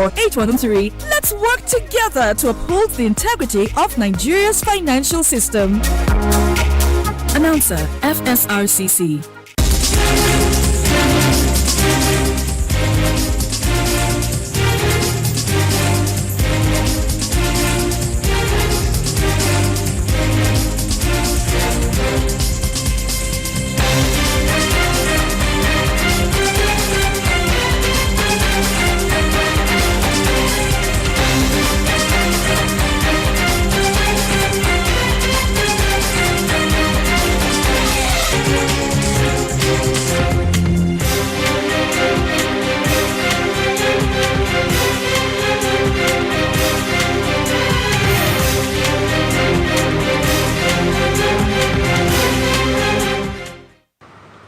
or 8113. Let's work together to uphold the integrity of Nigeria's financial system. Announcer, FSRCC.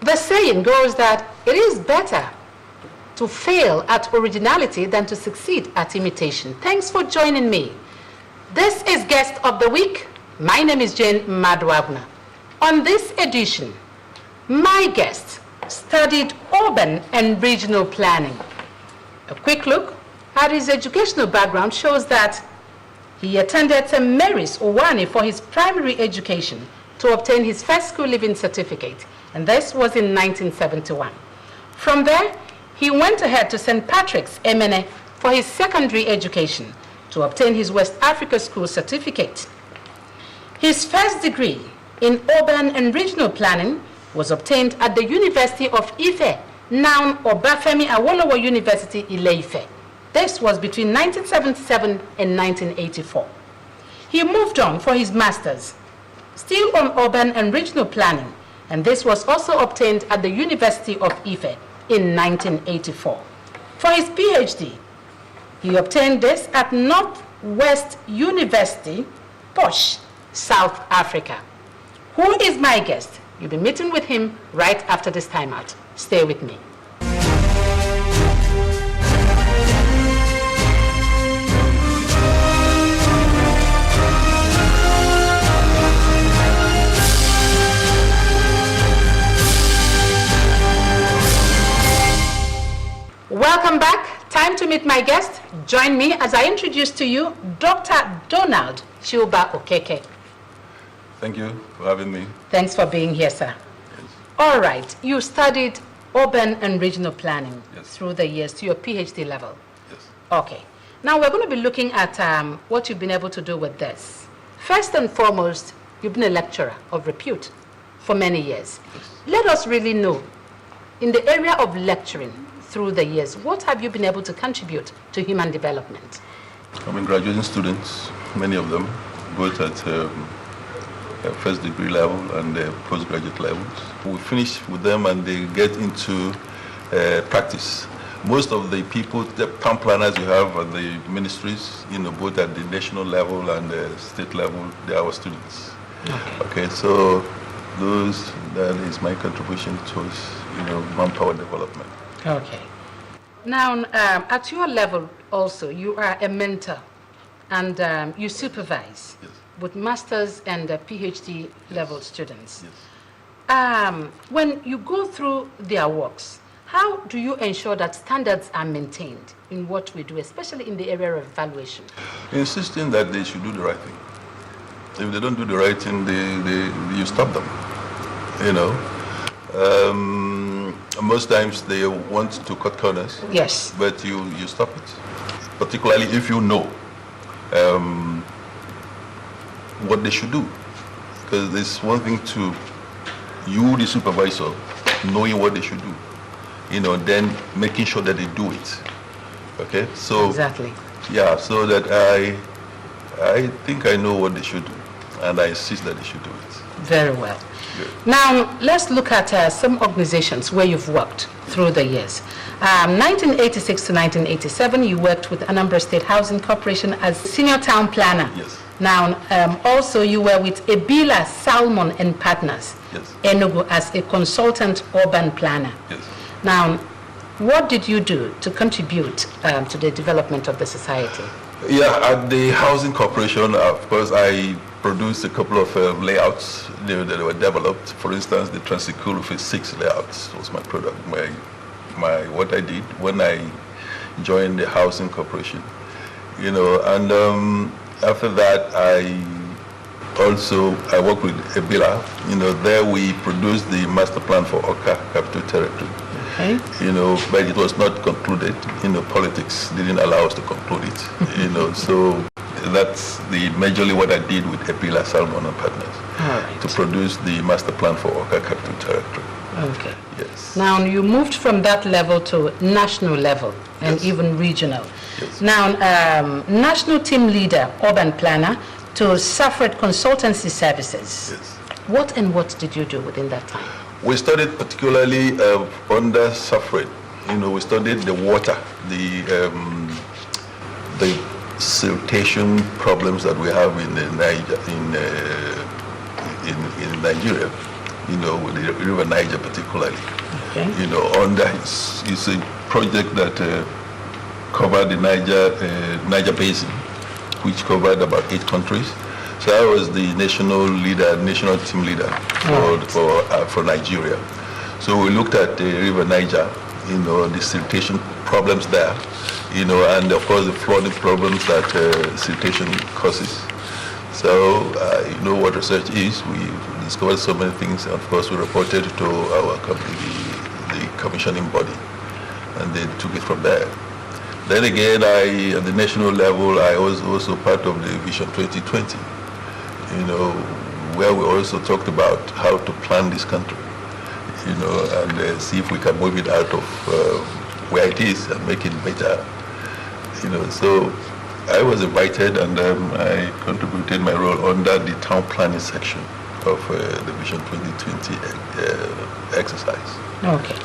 The saying goes that it is better to fail at originality than to succeed at imitation. Thanks for joining me. This is Guest of the Week. My name is Jane Madwagna. On this edition, my guest studied urban and regional planning. A quick look at his educational background shows that he attended St. Mary's Uwani for his primary education to obtain his first school leaving certificate, and this was in 1971. From there, he went ahead to St. Patrick's, Emene, for his secondary education to obtain his West Africa School certificate. His first degree in urban and regional planning was obtained at the University of Ife, now Obafemi Awolowo University, Ile-Ife. This was between 1977 and 1984. He moved on for his master's, still on urban and regional planning, and this was also obtained at the University of Ife in 1984. For his PhD, he obtained this at Northwest University, Posh, South Africa. Who is my guest? You'll be meeting with him right after this timeout. Stay with me. Welcome back. Time to meet my guest. Join me as I introduce to you Dr. Donald Chuba Okeke. Thank you for having me. Thanks for being here, sir. Yes. All right. You studied urban and regional planning Yes. through the years to your PhD level. Yes. Okay. Now we're going to be looking at what you've been able to do with this. First and foremost, you've been a lecturer of repute for many years. Yes. Let us really know, in the area of lecturing through the years, what have you been able to contribute to human development? I mean, graduating students, many of them, both at first degree level and postgraduate levels. We finish with them and they get into practice. Most of the people, the town planners you have at the ministries, both at the national level and the state level, they are our students. Okay, so that is my contribution towards, manpower development. Okay. Now, at your level also, you are a mentor and you supervise Yes. with master's and PhD level students. Yes. When you go through their works, how do you ensure that standards are maintained in what we do, especially in the area of evaluation? Insisting that they should do the right thing. If they don't do the right thing, you stop them. Most times they want to cut corners. Yes. But you stop it. Particularly if you know what they should do. Because there's one thing to you, the supervisor, knowing what they should do. Then making sure that they do it. Okay? So Exactly. yeah, so that I think I know what they should do. And I insist that they should do it. Very well. Good. Now, let's look at some organizations where you've worked through the years. 1986 to 1987, you worked with Anambra State Housing Corporation as senior town planner. Yes. Now, also you were with Ebila Salmon and Partners, Yes. Enugu, as a consultant urban planner. Yes. Now, what did you do to contribute to the development of the society? Yeah, at the Housing Corporation, of course, I produced a couple of layouts that were developed. For instance, the Transicool Phase 6 layouts was my product, what I did when I joined the housing corporation, and after that I worked with Ebila. There we produced the master plan for Oka Capital Territory. Okay. But it was not concluded. Politics didn't allow us to conclude it. So that's majorly what I did with Ebila Salmon and Partners. All right. To produce the master plan for Oka Capital Territory. Okay. Yes. Now you moved from that level to national level and Yes. even regional. Yes. Now, national team leader, urban planner, to Safred Consultancy Services. Yes. What did you do within that time? We studied particularly under Safred. We studied the water, the siltation problems that we have in Nigeria. With the River Niger particularly. Okay. It's a project that covered the Niger Basin, which covered about 8 countries. So I was the national team leader for Nigeria. So we looked at the River Niger, the siltation problems there, and of course the flooding problems that siltation causes. So you know what research is. We discovered so many things. Of course, we reported to our company, the commissioning body, and they took it from there. Then again, at the national level, I was also part of the Vision 2020, where we also talked about how to plan this country, and see if we can move it out of where it is and make it better, So I was invited, and I contributed my role under the town planning section of the Vision 2020 exercise. Okay.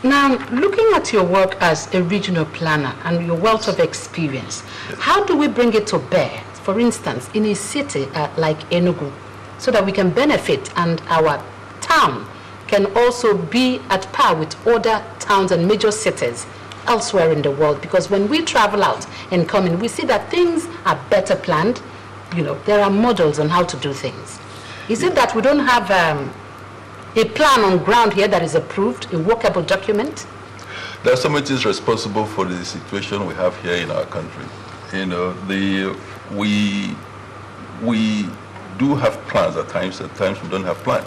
Now, looking at your work as a regional planner and your wealth of experience, Yes. how do we bring it to bear, for instance, in a city like Enugu, so that we can benefit and our town can also be at par with other towns and major cities elsewhere in the world? Because when we travel out and come in, we see that things are better planned. There are models on how to do things. Is it that we don't have a plan on ground here that is approved, a workable document? There are so many things responsible for the situation we have here in our country. We do have plans at times we don't have plans.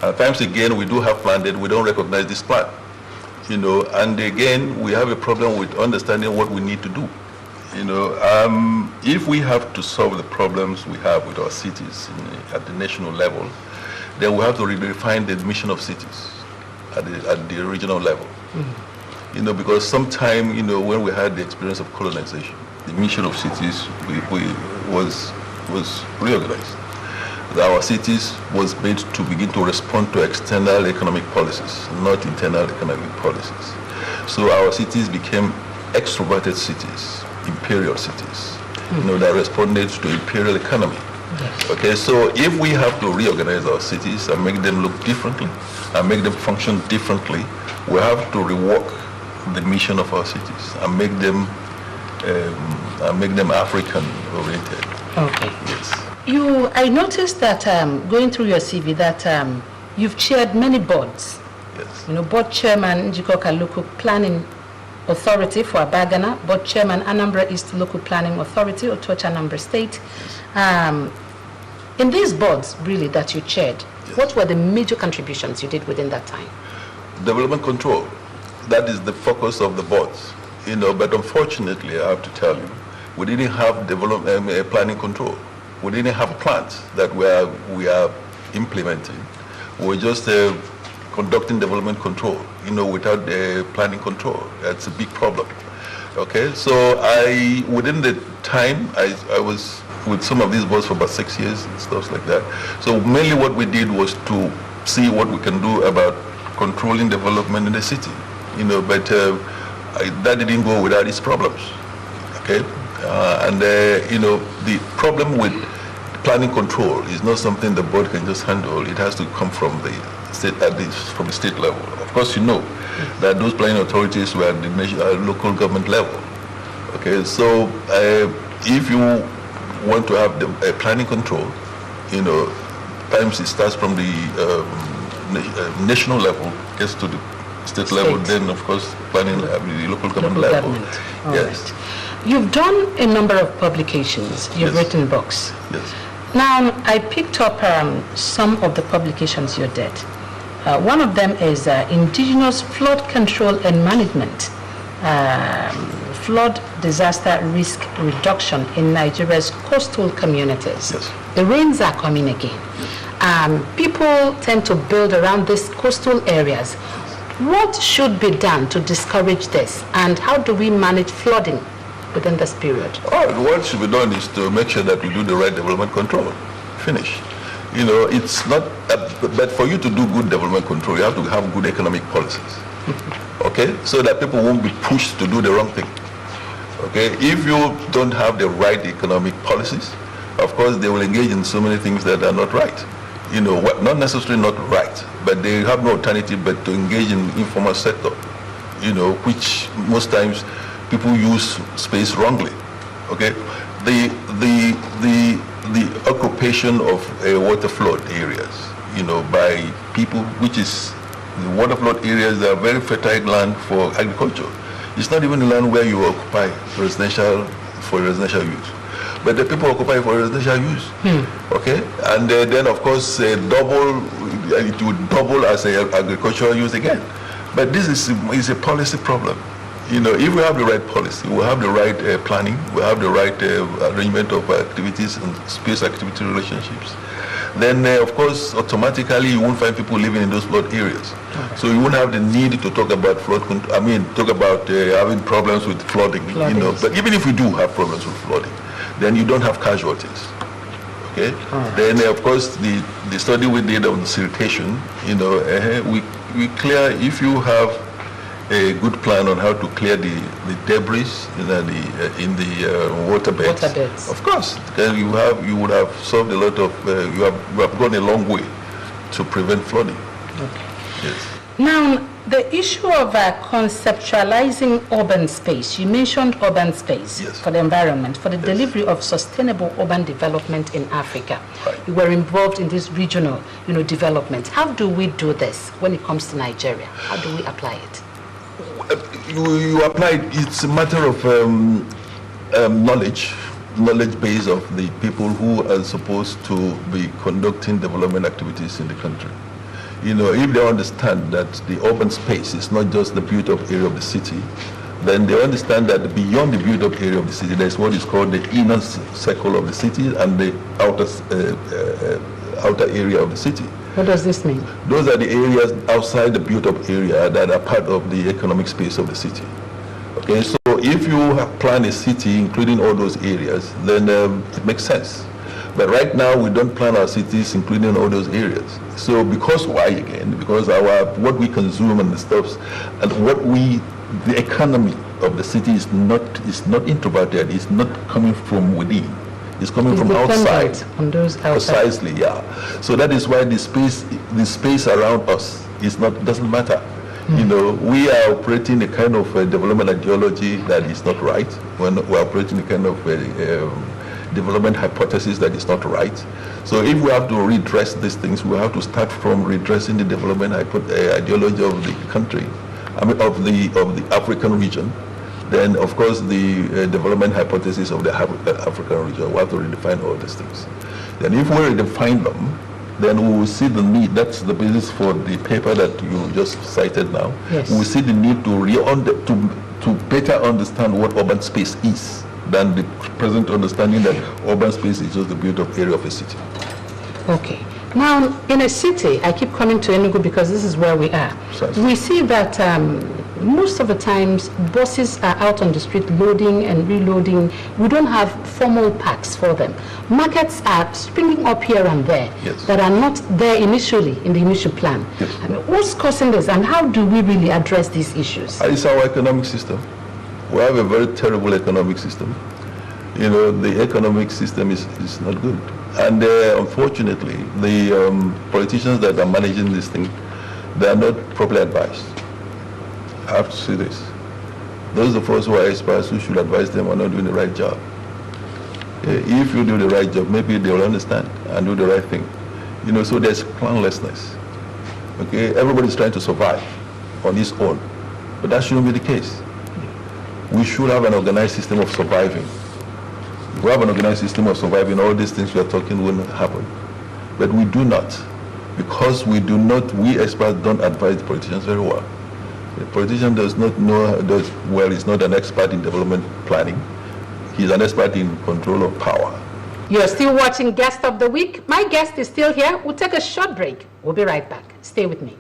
At times again, we do have plans that we don't recognize this plan. And again, we have a problem with understanding what we need to do. If we have to solve the problems we have with our cities at the national level, then we have to redefine the mission of cities at the regional level. Mm-hmm. Because sometime, when we had the experience of colonization, the mission of cities was reorganized. Our cities was made to begin to respond to external economic policies, not internal economic policies. So our cities became extroverted cities, imperial cities, that responded to imperial economy. Yes. Okay, so if we have to reorganize our cities and make them look differently and make them function differently, we have to rework the mission of our cities and make them African oriented. Okay. Yes. I noticed that going through your CV that you've chaired many boards. Yes. Board chairman Njikoka Local Planning Authority for Abagana, board chairman Anambra East Local Planning Authority, Otocha Anambra State. In these boards, really, that you chaired, Yes. what were the major contributions you did within that time? Development control. That is the focus of the boards. But unfortunately, I have to tell you, we didn't have planning control. We didn't have plans that we are implementing. We were just conducting development control, without planning control. That's a big problem. Okay, so within the time, I was with some of these boards for about 6 years and stuff like that. So mainly what we did was to see what we can do about controlling development in the city, but that didn't go without its problems. Okay, the problem with planning control is not something the board can just handle. It has to come from the state, from the state level. Of course, that those planning authorities were at the local government level. Okay, so if you want to have the planning control, times it starts from the national level, gets to the state level, then of course planning the local government level. All Yes. right. You've done a number of publications. You've Yes. written books. Yes. Now, I picked up some of the publications you did. One of them is Indigenous Flood Control and Management, Flood Disaster Risk Reduction in Nigeria's Coastal Communities. Yes. The rains are coming again. People tend to build around these coastal areas. What should be done to discourage this, and how do we manage flooding within this period? What should be done is to make sure that we do the right development control. Finish. You know, it's not, but for you to do good development control, you have to have good economic policies. Okay? So that people won't be pushed to do the wrong thing. Okay? If you don't have the right economic policies, of course, they will engage in so many things that are not right. You know, not necessarily not right, but they have no alternative but to engage in informal sector, you know, which most times people use space wrongly. Okay? The occupation of water flood areas, you know, by people, which is the water flood areas that are very fertile land for agriculture. It's not even the land where you occupy for residential use, but the people occupy for residential use. Okay, and then of course it would double as agricultural use again. But this is a policy problem. You know, if we have the right policy, we have the right planning, we have the right arrangement of activities and space activity relationships, then of course automatically you won't find people living in those flood areas. Okay. So you won't have the need to talk about talk about having problems with flooding. You know, but even if we do have problems with flooding, then you don't have casualties. Okay. Right. Then of course the study we did on siltation, you know, we clear, if you have a good plan on how to clear the debris in the waterbeds. Of course, then you would have solved a lot of you have gone a long way to prevent flooding. Okay. Yes. Now, the issue of conceptualizing urban space. You mentioned urban space. Yes. For the environment, for the delivery of sustainable urban development in Africa. Right. You were involved in this regional, development. How do we do this when it comes to Nigeria? How do we apply it? You apply it. It's a matter of knowledge base of the people who are supposed to be conducting development activities in the country. You know, if they understand that the urban space is not just the built-up area of the city, then they understand that beyond the built-up area of the city, there's what is called the inner circle of the city and the outer area of the city. What does this mean? Those are the areas outside the built-up area that are part of the economic space of the city. Okay, so if you plan a city including all those areas, then it makes sense. But right now we don't plan our cities including all those areas. So because why again? Because what we consume and the stuffs and the economy of the city is not introverted. It's not coming from within. It's coming from outside. On those outside. Precisely, yeah. So that is why the space around us doesn't matter. You know, we are operating a kind of development ideology that is not right. We're operating a kind of development hypothesis that is not right. So if we have to redress these things, we have to start from redressing the development ideology of the country, of the African region. Then, of course, the development hypothesis of the African region. We have to redefine all these things. Then if we redefine them, then we will see the need. That's the basis for the paper that you just cited now. Yes. We will see the need to better understand what urban space is than the present understanding that urban space is just the built-up area of a city. Okay. Now, in a city, I keep coming to Enugu because this is where we are. Precisely. We see that most of the times buses are out on the street loading and reloading. We don't have formal parks for them. Markets are springing up here and there. Yes. That are not there initially in the initial plan. Yes. What's causing this, and how do we really address these issues? It's our economic system. We have a very terrible economic system. You know, the economic system is not good. And unfortunately, the politicians that are managing this thing, they are not properly advised. I have to say this. Those of us who are experts who should advise them are not doing the right job. If you do the right job, maybe they will understand and do the right thing. You know, so there's planlessness. Okay, everybody's trying to survive. on its own. But that shouldn't be the case. We should have an organized system of surviving. If we have an organized system of surviving, all these things we are talking will not happen. But we do not. Because we experts don't advise the politicians very well. The politician does not know, he's not an expert in development planning. He's an expert in control of power. You're still watching Guest of the Week. My guest is still here. We'll take a short break. We'll be right back. Stay with me.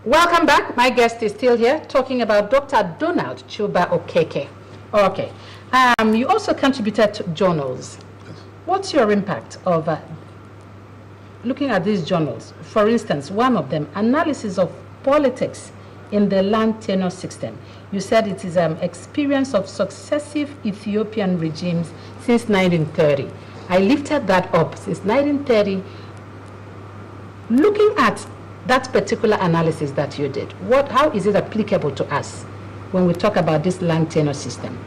Welcome back. My guest is still here talking about Dr. Donald Chuba Okeke. Okay. You also contributed to journals. Yes. What's your impact of looking at these journals? For instance, one of them, Analysis of Politics in the Land Tenure System. You said it is an experience of successive Ethiopian regimes since 1930. I lifted that up since 1930. Looking at that particular analysis that you did, how is it applicable to us when we talk about this land tenure system?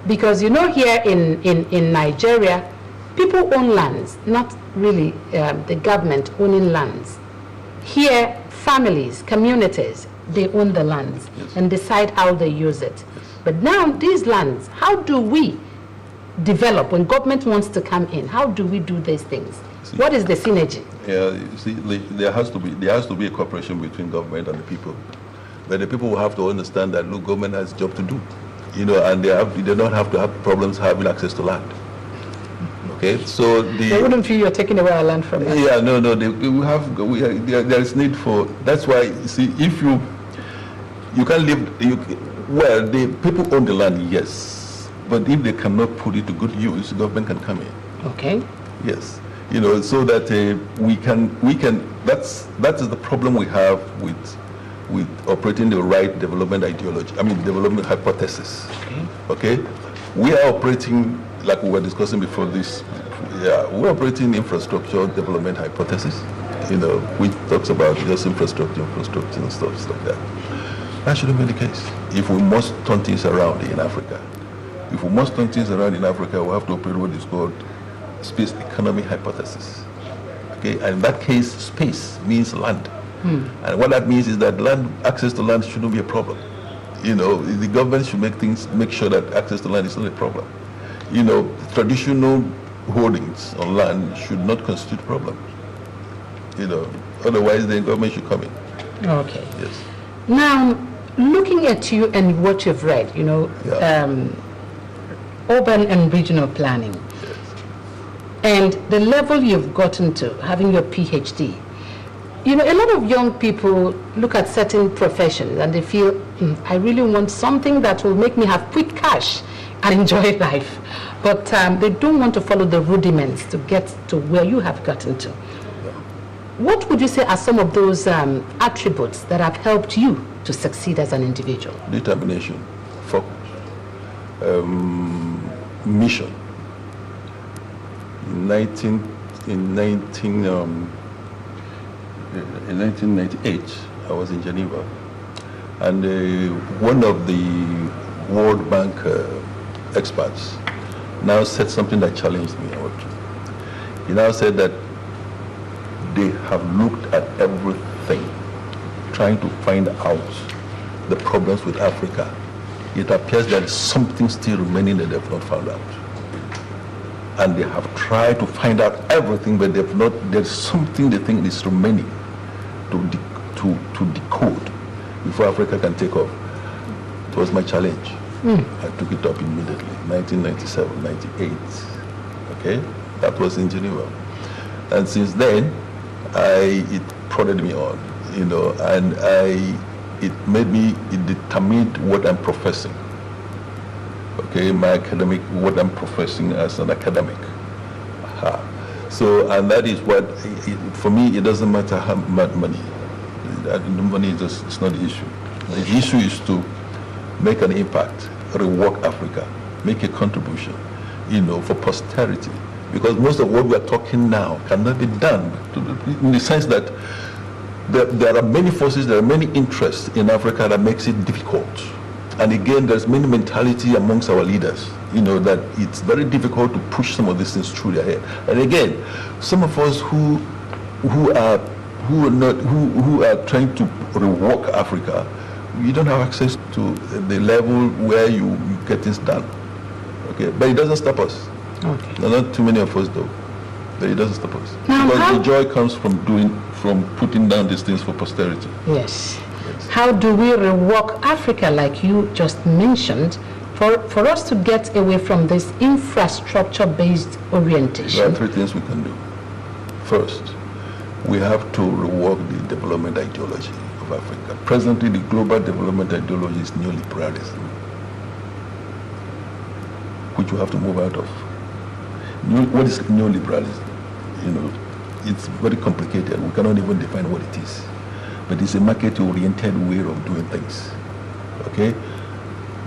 Because here in Nigeria, people own lands, not really the government owning lands. Here, families, communities, they own the lands. Yes. And decide how they use it. Yes. But now these lands, how do we develop when government wants to come in? How do we do these things? See, what is the synergy? Yeah, you see, there has to be a cooperation between government and the people. But the people will have to understand that government has a job to do, and they don't have to have problems having access to land. Okay, so they wouldn't feel you're taking away our land from them. Yeah, no, there is need for. That's why you see, if you can't live. The people own the land, yes, but if they cannot put it to good use, government can come in. Okay. Yes. So that we can. That is the problem we have with operating the right development ideology. Development hypothesis. Okay. We are operating like we were discussing before this. Yeah, we're operating infrastructure development hypothesis. Which talks about just infrastructure and stuff like that. That shouldn't be the case. If we must turn things around in Africa, we have to operate what is called space economy hypothesis. Okay, and in that case, space means land. And what that means is that access to land shouldn't be a problem. The government should make sure that access to land is not a problem. Traditional holdings on land should not constitute a problem. Otherwise the government should come in. Okay. Yes. Now, looking at you and what you've read, urban and regional planning. And the level you've gotten to, having your PhD, a lot of young people look at certain professions and they feel, I really want something that will make me have quick cash and enjoy life. But they don't want to follow the rudiments to get to where you have gotten to. What would you say are some of those attributes that have helped you to succeed as an individual? Determination, focus, mission. In 1998, I was in Geneva, and one of the World Bank experts now said something that challenged me. He now said that they have looked at everything, trying to find out the problems with Africa. It appears that something still remaining that they've not found out. And they have tried to find out everything, but they've not. There's something they think is remaining to decode before Africa can take off. It was my challenge. I took it up immediately, 1997, 98. Okay, that was in Geneva, and since then, it prodded me on, and it determined what I'm professing. Okay, what I'm professing as an academic. So, and that is what, for me, it doesn't matter how much money. Money it's not the issue. The issue is to make an impact, rework Africa, make a contribution, for posterity. Because most of what we are talking now cannot be done in the sense that there are many forces, there are many interests in Africa that makes it difficult. And again, there's many mentality amongst our leaders, that it's very difficult to push some of these things through their head. And again, some of us who are trying to rework Africa, you don't have access to the level where you get things done. Okay, but it doesn't stop us. Okay. No, not too many of us though. But it doesn't stop us. Now, because the joy comes from putting down these things for posterity. Yes. How do we rework Africa, like you just mentioned, for us to get away from this infrastructure-based orientation? There are three things we can do. First, we have to rework the development ideology of Africa. Presently, the global development ideology is neoliberalism, which we have to move out of. What is neoliberalism? It's very complicated. We cannot even define what it is. But it's a market-oriented way of doing things. Okay?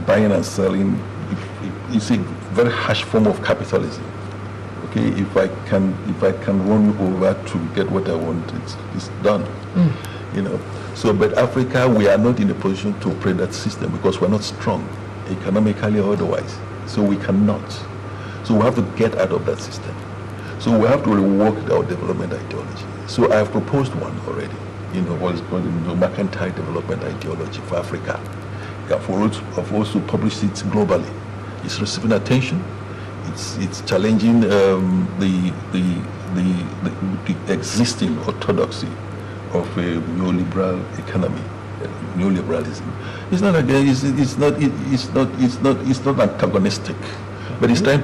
Buying and selling, it's a very harsh form of capitalism. Okay? If I can run you over to get what I want, it's done. So, but Africa, we are not in a position to operate that system because we're not strong, economically or otherwise. So we cannot. So we have to get out of that system. So we have to rework our development ideology. So I have proposed one already. What is called the mercantile development ideology for Africa. I've also published it globally. It's receiving attention. It's challenging the existing orthodoxy of a neoliberal economy, neoliberalism. It's not again. It's not antagonistic, but it's trying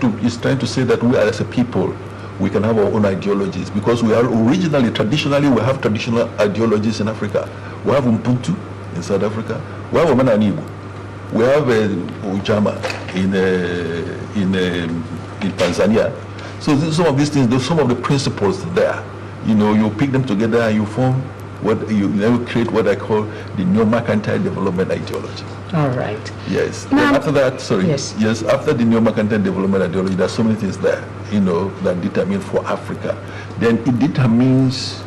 to say that we as a people, we can have our own ideologies because we are traditionally we have traditional ideologies in Africa. We have Ubuntu in South Africa. We have Omenanibo. We have Ujama in Tanzania. So some of these things, some of the principles there, you pick them together and you form you create what I call the neo-mercantile development ideology. All right. Yes. Now, after that, after the neo-mercantile development ideology, there are so many things there, that determine for Africa. Then it determines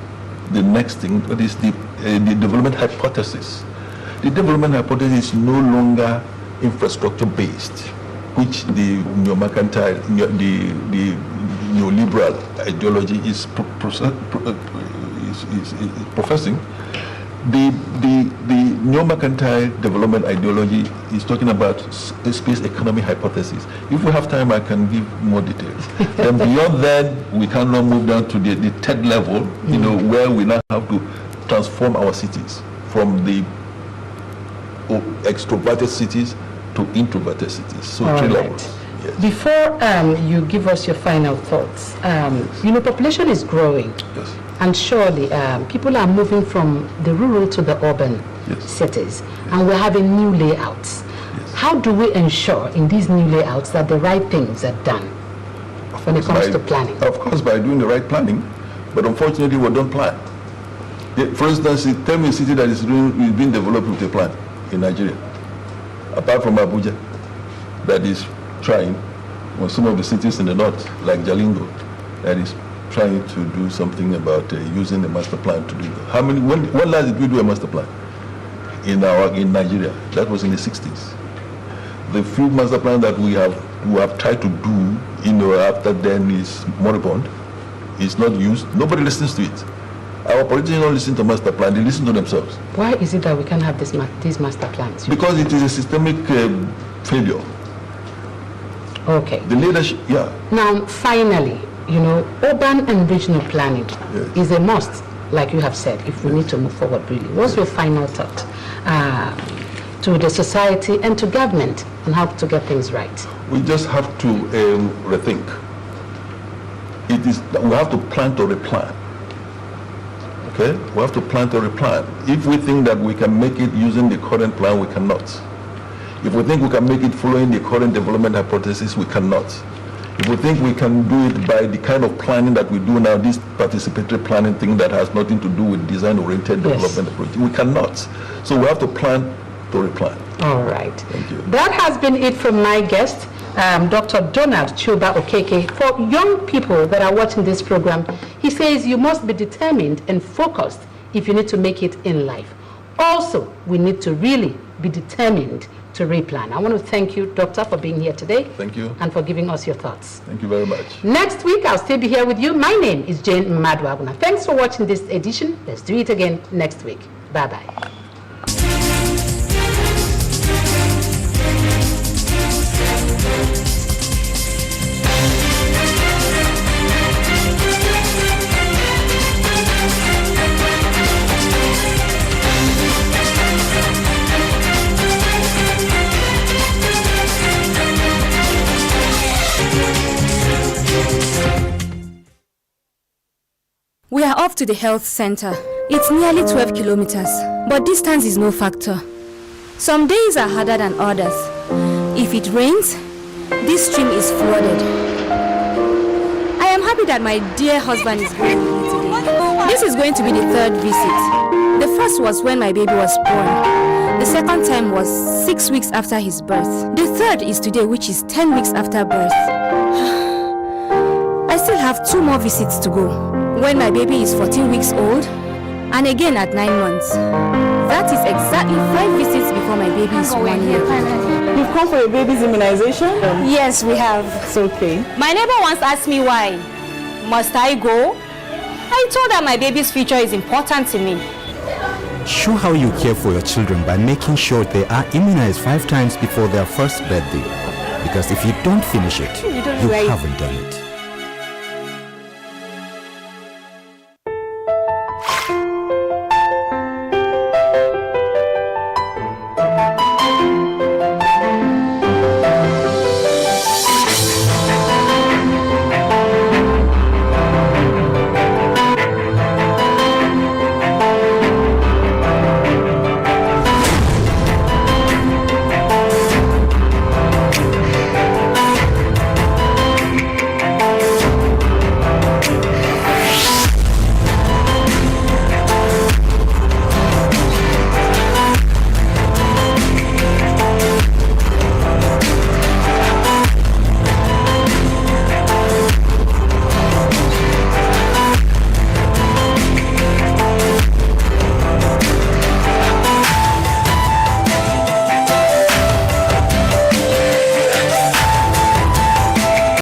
the next thing, that is the development hypothesis. The development hypothesis is no longer infrastructure-based, which the neo-mercantile, the neoliberal ideology is professing. The neo-mercantile development ideology is talking about space economy hypothesis. If we have time, I can give more details. Then beyond that, we cannot move down to the third level, where we now have to transform our cities from the extroverted cities to introverted cities. So three levels. Yes. Before you give us your final thoughts, population is growing. Yes. And surely people are moving from the rural to the urban cities, and we're having new layouts. Yes. How do we ensure in these new layouts that the right things are done when it comes to planning? Of course, by doing the right planning, but unfortunately we don't plan. For instance, tell me a city that is being developed with a plan in Nigeria, apart from Abuja, that is trying, or some of the cities in the north, like Jalingo, that is trying to do something about using the master plan to do that. When last did we do a master plan in Nigeria? That was in the 60s. The few master plan that we have tried to do, after then is moribund. It's not used. Nobody listens to it. Our politicians don't listen to master plan, they listen to themselves. Why is it that we can't have these master plans? Because it is a systemic failure. Okay. The leadership, Now, finally, urban and regional planning is a must, like you have said, if we need to move forward really. What's your final thought to the society and to government on how to get things right? We just have to rethink. We have to plan to replan. Okay? We have to plan to replan. If we think that we can make it using the current plan, we cannot. If we think we can make it following the current development hypothesis, we cannot. If we think we can do it by the kind of planning that we do now, this participatory planning thing that has nothing to do with design-oriented development approach, we cannot. So we have to plan to replan. All right. Thank you. That has been it from my guest, Dr. Donald Chuba Okeke. For young people that are watching this program, he says you must be determined and focused if you need to make it in life. Also, we need to really be determined to replan. I want to thank you, Doctor, for being here today. Thank you. And for giving us your thoughts. Thank you very much. Next week, I'll still be here with you. My name is Jane Madwaguna. Thanks for watching this edition. Let's do it again next week. Bye-bye. We are off to the health center. It's nearly 12 kilometers, but distance is no factor. Some days are harder than others. If it rains, this stream is flooded. I am happy that my dear husband is going with me today. This is going to be the third visit. The first was when my baby was born. The second time was 6 weeks after his birth. The third is today, which is 10 weeks after birth. I still have 2 more visits to go. When my baby is 14 weeks old, and again at 9 months. That is exactly 5 visits before my baby is 1 year. You've come for your baby's immunization? Yes, we have. It's okay. My neighbor once asked me why. Must I go? I told her my baby's future is important to me. Show how you care for your children by making sure they are immunized 5 times before their first birthday. Because if you don't finish it, you haven't done it.